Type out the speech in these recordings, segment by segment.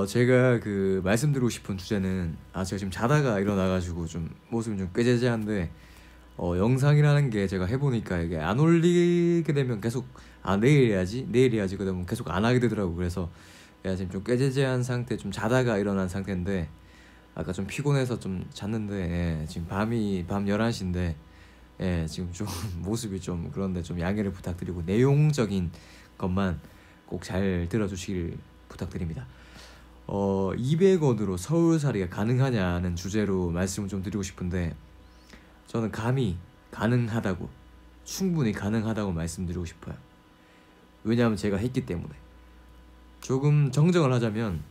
제가 그 말씀드리고 싶은 주제는 제가 지금 자다가 일어나가지고 좀 모습이 좀 꾀재재한데 영상이라는 게 제가 해보니까 이게 안 올리게 되면 계속 내일 해야지 그러면 계속 안 하게 되더라고. 그래서 제가 지금 좀 꾀재재한 상태, 좀 자다가 일어난 상태인데 아까 좀 피곤해서 좀 잤는데 지금 밤 11시인데 지금 좀 모습이 좀 그런데 좀 양해를 부탁드리고 내용적인 것만 꼭 잘 들어주시길 부탁드립니다. 200원으로 서울살이가 가능하냐는 주제로 말씀을 좀 드리고 싶은데 저는 감히 가능하다고, 충분히 가능하다고 말씀드리고 싶어요. 왜냐하면 제가 했기 때문에. 조금 정정을 하자면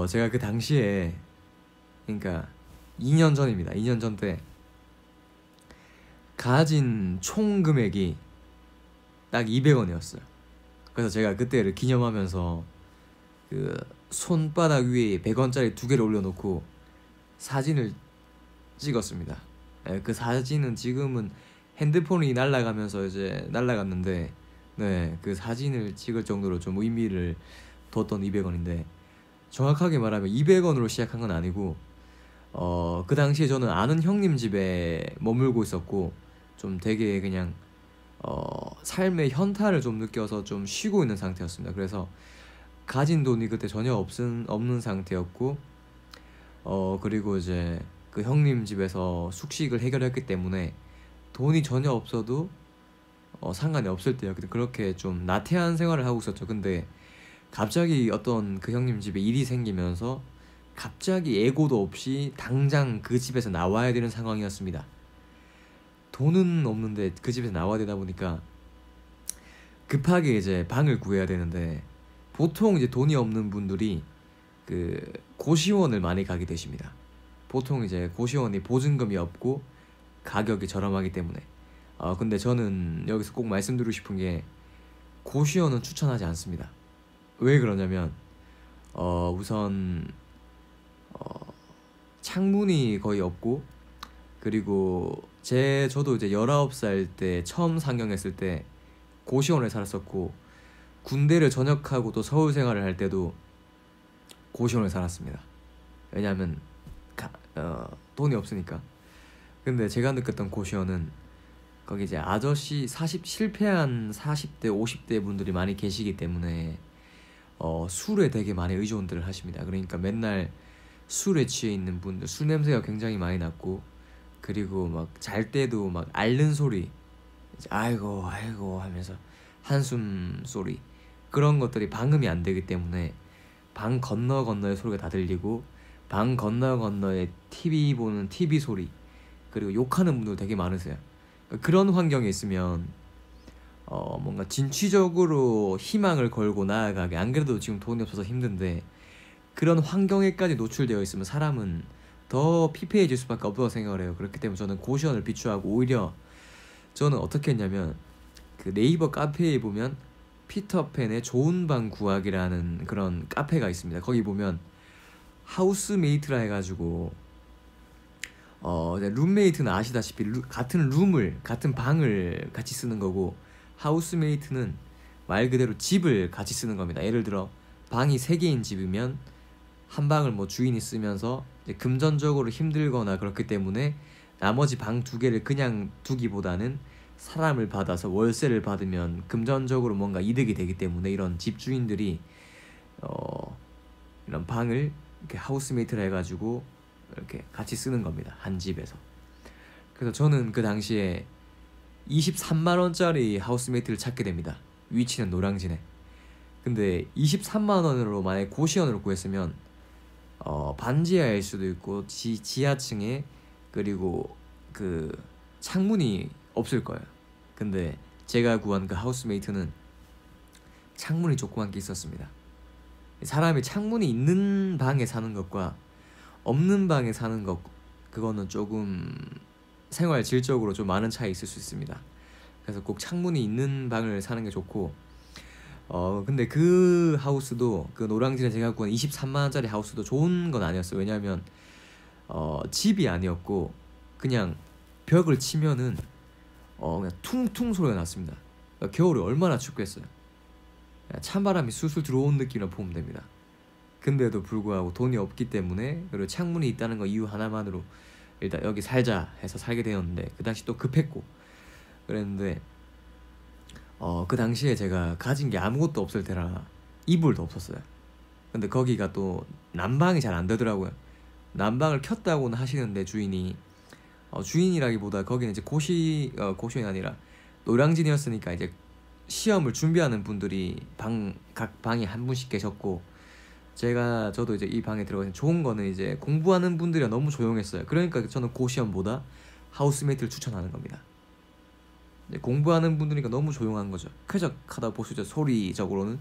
제가 그 당시에, 그러니까 2년 전입니다. 2년 전 때 가진 총 금액이 딱 200원이었어요. 그래서 제가 그때를 기념하면서 그 손바닥 위에 100원짜리 2개를 올려놓고 사진을 찍었습니다. 그 사진은 지금은 핸드폰이 날아가면서 이제 날아갔는데 그 사진을 찍을 정도로 좀 의미를 뒀던 200원인데 정확하게 말하면 200원으로 시작한 건 아니고 그 당시에 저는 아는 형님 집에 머물고 있었고 좀 되게 그냥 삶의 현타를 좀 느껴서 좀 쉬고 있는 상태였습니다. 그래서 가진 돈이 그때 전혀 없는 상태였고 그리고 이제 그 형님 집에서 숙식을 해결했기 때문에 돈이 전혀 없어도 상관이 없을 때였거든요. 그렇게 좀 나태한 생활을 하고 있었죠. 근데 갑자기 어떤 그 형님 집에 일이 생기면서 갑자기 예고도 없이 당장 그 집에서 나와야 되는 상황이었습니다. 돈은 없는데 그 집에서 나와야 되다 보니까 급하게 이제 방을 구해야 되는데 보통 이제 돈이 없는 분들이 그 고시원을 많이 가게 되십니다. 보통 이제 고시원이 보증금이 없고 가격이 저렴하기 때문에 근데 저는 여기서 꼭 말씀드리고 싶은 게 고시원은 추천하지 않습니다. 왜 그러냐면 우선 창문이 거의 없고, 그리고 저도 이제 19살 때 처음 상경했을 때 고시원에 살았었고, 군대를 전역하고 또 서울 생활을 할 때도 고시원에 살았습니다. 왜냐하면 돈이 없으니까. 근데 제가 느꼈던 고시원은 거기 이제 아저씨 실패한 40대 50대 분들이 많이 계시기 때문에 술에 되게 많이 의존들을 하십니다. 그러니까 맨날 술에 취해 있는 분들, 술 냄새가 굉장히 많이 났고, 그리고 막 잘 때도 막 앓는 소리, 이제 아이고 하면서 한숨 소리, 그런 것들이 방음이 안 되기 때문에 방 건너의 소리가 다 들리고, 방 건너에 TV 보는 TV 소리, 그리고 욕하는 분들 되게 많으세요. 그런 환경에 있으면 뭔가 진취적으로 희망을 걸고 나아가게, 안 그래도 지금 돈이 없어서 힘든데 그런 환경에까지 노출되어 있으면 사람은 더 피폐해질 수밖에 없다고 생각을 해요. 그렇기 때문에 저는 고시원을 비추하고, 오히려 저는 어떻게 했냐면 그 네이버 카페에 보면 피터팬의 좋은 방 구하기라는 그런 카페가 있습니다. 거기 보면 하우스메이트라 해가지고 룸메이트는 아시다시피 같은 방을 같이 쓰는 거고, 하우스메이트는 말 그대로 집을 같이 쓰는 겁니다. 예를 들어 방이 3개인 집이면 한 방을 뭐 주인이 쓰면서 이제 금전적으로 힘들거나 그렇기 때문에 나머지 방 2개를 그냥 두기보다는 사람을 받아서 월세를 받으면 금전적으로 뭔가 이득이 되기 때문에 이런 집주인들이 이런 방을 이렇게 하우스메이트라 해가지고 이렇게 같이 쓰는 겁니다. 한 집에서. 그래서 저는 그 당시에 23만원짜리 하우스메이트를 찾게 됩니다. 위치는 노량진에. 근데 23만원으로 만약에 고시원으로 구했으면 반지하일 수도 있고 지하층에, 그리고 그 창문이 없을 거예요. 근데 제가 구한 그 하우스메이트는 창문이 조그만 게 있었습니다. 사람이 창문이 있는 방에 사는 것과 없는 방에 사는 것, 그거는 조금 생활 질적으로 좀 많은 차이 있을 수 있습니다. 그래서 꼭 창문이 있는 방을 사는 게 좋고, 근데 그 하우스도, 그 노량진에 제가 구한 23만원짜리 하우스도 좋은 건 아니었어요. 왜냐하면 집이 아니었고 그냥 벽을 치면은 그냥 퉁퉁 소리가 났습니다. 그러니까 겨울에 얼마나 춥겠어요. 찬바람이 술술 들어온 느낌이라 보면 됩니다. 근데도 불구하고 돈이 없기 때문에, 그리고 창문이 있다는 거 이유 하나만으로 일단 여기 살자 해서 살게 되었는데, 그 당시 또 급했고 그랬는데 그 당시에 제가 가진 게 아무것도 없을 때라 이불도 없었어요. 근데 거기가 또 난방이 잘 안 되더라고요. 난방을 켰다고는 하시는데 주인이 주인이라기보다 거기는 이제 고시원이 아니라 노량진이었으니까 이제 시험을 준비하는 분들이 각 방에 한 분씩 계셨고, 저도 이제 이 방에 들어가서 좋은 거는 이제 공부하는 분들이 너무 조용했어요. 그러니까 저는 고시원보다 하우스메이트를 추천하는 겁니다. 공부하는 분들이니까 너무 조용한 거죠. 쾌적하다 보시죠, 소리적으로는.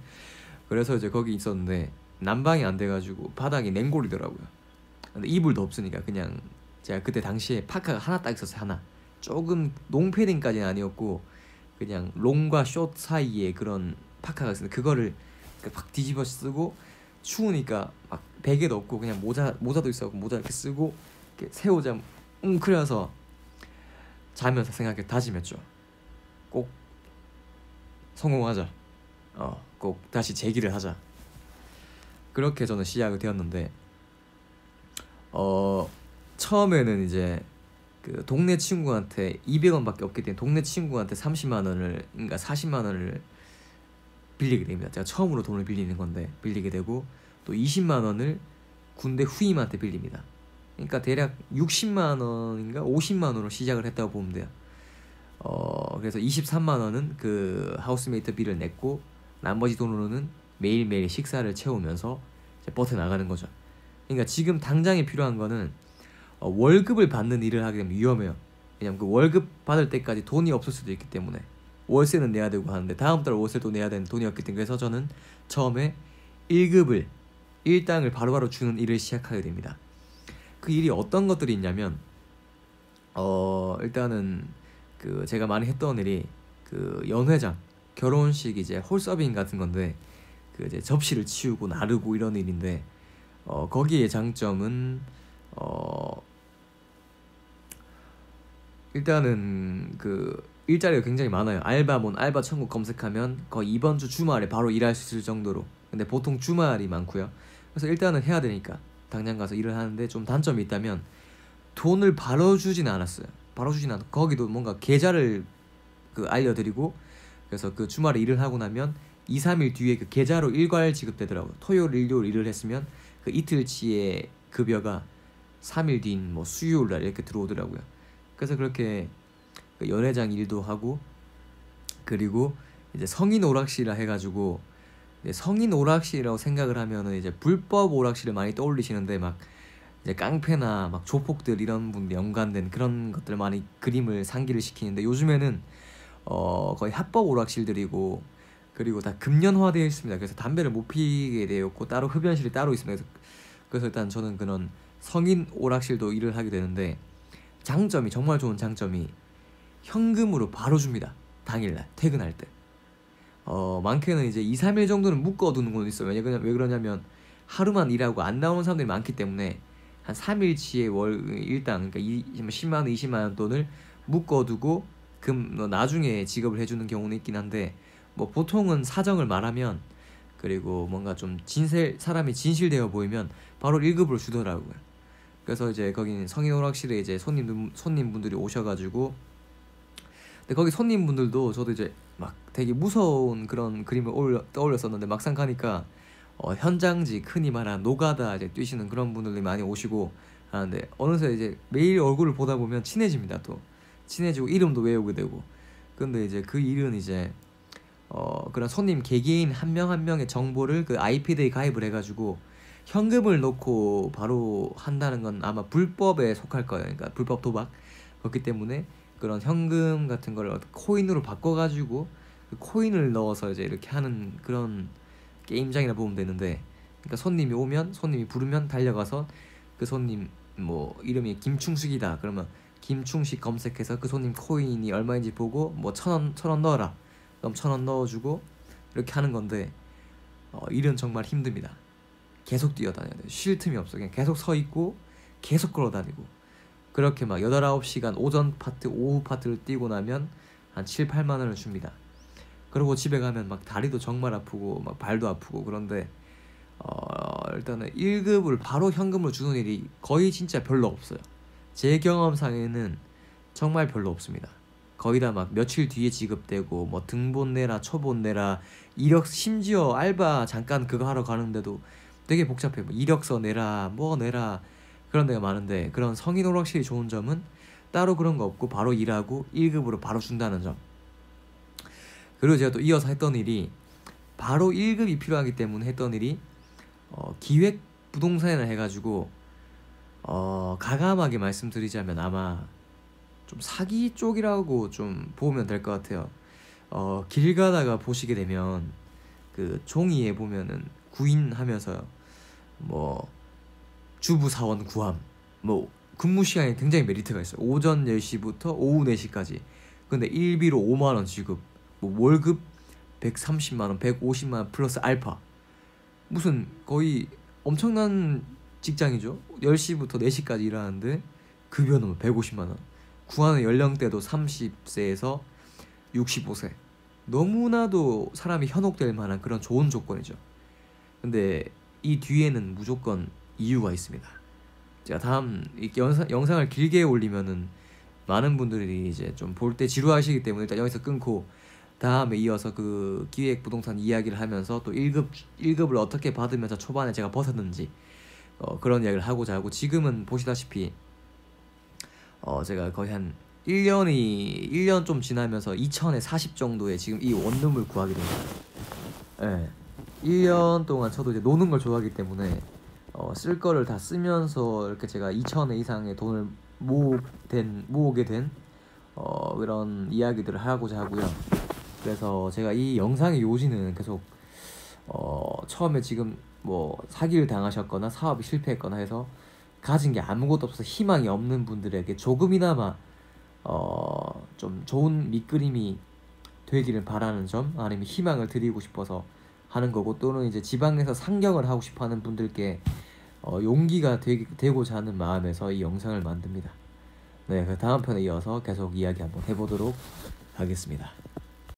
그래서 이제 거기 있었는데 난방이 안 돼가지고 바닥이 냉골이더라고요. 근데 이불도 없으니까 그냥 제가 그때 당시에 파카가 하나 딱 있었어요. 하나 조금 롱패딩까지는 아니었고 그냥 롱과 숏 사이에 그런 파카가 있었는데 그거를 팍 뒤집어 쓰고, 추우니까 막 베개도 없고 그냥 모자도 있었고 모자 이렇게 쓰고 이렇게 새 옷에 웅크려서 자면서 다짐했죠. 꼭 성공하자. 꼭 다시 재기를 하자. 그렇게 저는 시작이 되었는데, 처음에는 이제 그 동네 친구한테 200원밖에 없기 때문에 동네 친구한테 30만 원을, 그러니까 40만 원을 빌리게 됩니다. 제가 처음으로 돈을 빌리는 건데 빌리게 되고, 또 20만 원을 군대 후임한테 빌립니다. 그러니까 대략 60만 원인가 50만 원으로 시작을 했다고 보면 돼요. 그래서 23만 원은 그 하우스메이트 비를 냈고, 나머지 돈으로는 매일매일 식사를 채우면서 이제 버텨나가는 거죠. 그러니까 지금 당장에 필요한 거는 월급을 받는 일을 하게 되면 위험해요. 왜냐면 그 월급 받을 때까지 돈이 없을 수도 있기 때문에 월세는 내야 되고 하는데 다음 달 월세도 내야 되는 돈이 없기 때문에, 그래서 저는 처음에 1급을 일당을 바로바로 주는 일을 시작하게 됩니다. 그 일이 어떤 것들이 있냐면 일단은 그 제가 많이 했던 일이 그 연회장, 결혼식 이제 홀서빙 같은 건데 그 이제 접시를 치우고 나르고 이런 일인데, 거기에 장점은 일단은 그 일자리가 굉장히 많아요. 알바몬 알바 천국 검색하면 거의 이번 주 주말에 바로 일할 수 있을 정도로. 근데 보통 주말이 많고요. 그래서 일단은 해야 되니까 당장 가서 일을 하는데, 좀 단점이 있다면 돈을 바로 주진 않았어요. 거기도 뭔가 계좌를 그 알려드리고, 그래서 그 주말에 일을 하고 나면 2, 3일 뒤에 그 계좌로 일괄 지급되더라고요. 토요일, 일요일 일을 했으면 그 이틀치의 급여가 3일 뒤인 뭐 수요일 날 이렇게 들어오더라고요. 그래서 그렇게 그 연회장 일도 하고, 그리고 이제 성인 오락실이라 해가지고, 성인 오락실이라고 생각을 하면은 이제 불법 오락실을 많이 떠올리시는데, 막 이제 깡패나 막 조폭들 이런 분들 연관된 그런 것들 많이 그림을 상기를 시키는데, 요즘에는 거의 합법 오락실들이고, 그리고 다 금연화되어 있습니다. 그래서 담배를 못 피게 되었고 따로 흡연실이 따로 있습니다. 그래서 일단 저는 그런 성인 오락실도 일을 하게 되는데, 정말 좋은 장점이 현금으로 바로 줍니다. 당일날 퇴근할 때. 많게는 이제 2, 3일 정도는 묶어두는 곳도 있어요. 왜 그러냐면 하루만 일하고 안 나오는 사람들이 많기 때문에 한 3일치의 월 일당, 그러니까 10만 원, 20만 원 돈을 묶어두고 나중에 지급을 해주는 경우는 있긴 한데, 뭐 보통은 사정을 말하면, 그리고 뭔가 좀 사람이 진실되어 보이면 바로 1급으로 주더라고요. 그래서 이제 거기는 성인 오락실에 이제 손님분들이 오셔가지고, 근데 거기 손님분들도 저도 이제 막 되게 무서운 그런 그림을 떠올렸었는데, 막상 가니까 현장직, 흔히 말하는 노가다 이제 뛰시는 그런 분들이 많이 오시고 하는데, 어느새 이제 매일 얼굴을 보다 보면 친해집니다. 또 친해지고 이름도 외우게 되고. 근데 이제 그 일은 이제 그런 손님 개개인 한 명 한 명의 정보를 그 아이패드에 가입을 해가지고 현금을 넣고 바로 한다는 건 아마 불법에 속할 거예요. 그러니까 불법 도박. 그렇기 때문에 그런 현금 같은 걸 코인으로 바꿔가지고 그 코인을 넣어서 이제 이렇게 하는 그런 게임장이라 보면 되는데, 그러니까 손님이 부르면 달려가서 그 손님 뭐 이름이 김충식이다 그러면 김충식 검색해서 그 손님 코인이 얼마인지 보고 뭐 1,000원 넣어라 그럼 1,000원 넣어주고 이렇게 하는 건데, 일은 정말 힘듭니다. 계속 뛰어다녀야 돼요. 쉴 틈이 없어. 그냥 계속 서 있고 계속 걸어다니고, 그렇게 막 8, 9시간 오전 파트 오후 파트를 뛰고 나면 한 7, 8만 원을 줍니다. 그리고 집에 가면 막 다리도 정말 아프고 막 발도 아프고. 그런데 일단은 1급을 바로 현금으로 주는 일이 거의 진짜 별로 없어요. 제 경험상에는 정말 별로 없습니다. 거의 다 막 며칠 뒤에 지급되고 뭐 등본 내라 초본 내라 이력, 심지어 알바 잠깐 그거 하러 가는데도 되게 복잡해. 뭐 이력서 내라 뭐 내라 그런 데가 많은데, 그런 성인 오락실이 좋은 점은 따로 그런 거 없고 바로 일하고 1급으로 바로 준다는 점. 그리고 제가 또 이어서 했던 일이, 바로 1급이 필요하기 때문에 했던 일이 기획 부동산이라 해가지고 가감하게 말씀드리자면 아마 좀 사기 쪽이라고 좀 보면 될 것 같아요. 길 가다가 보시게 되면 그 종이에 보면은 구인하면서요, 뭐 주부 사원 구함, 뭐 근무 시간이 굉장히 메리트가 있어요. 오전 10시부터 오후 4시까지. 근데 일비로 5만원 지급, 뭐 월급 130만원 150만원 플러스 알파. 무슨 거의 엄청난 직장이죠. 10시부터 4시까지 일하는데 급여는 150만원. 구하는 연령대도 30세에서 65세. 너무나도 사람이 현혹될 만한 그런 좋은 조건이죠. 근데 이 뒤에는 무조건 이유가 있습니다. 제가 다음 영상을 길게 올리면은 많은 분들이 이제 좀 볼 때 지루하시기 때문에 일단 여기서 끊고 다음에 이어서 그 기획 부동산 이야기를 하면서 또 1급을 어떻게 받으면서 초반에 제가 벗었는지 그런 이야기를 하고자 하고, 지금은 보시다시피 제가 거의 한 1년 좀 지나면서 2천에 40 정도의 지금 이 원룸을 구하게 됩니다. 예. 1년 동안 저도 이제 노는 걸 좋아하기 때문에 쓸 거를 다 쓰면서 이렇게 제가 2천에 이상의 돈을 모으게 된 그런 이야기들을 하고자 하고요. 그래서 제가 이 영상의 요지는 계속 처음에 지금 뭐 사기를 당하셨거나 사업이 실패했거나 해서 가진 게 아무것도 없어서 희망이 없는 분들에게 조금이나마 좀 좋은 밑그림이 되기를 바라는 점, 아니면 희망을 드리고 싶어서 하는 거고, 또는 이제 지방에서 상경을 하고 싶어하는 분들께 용기가 되고자 하는 마음에서 이 영상을 만듭니다. 네, 그 다음 편에 이어서 계속 이야기 한번 해보도록 하겠습니다.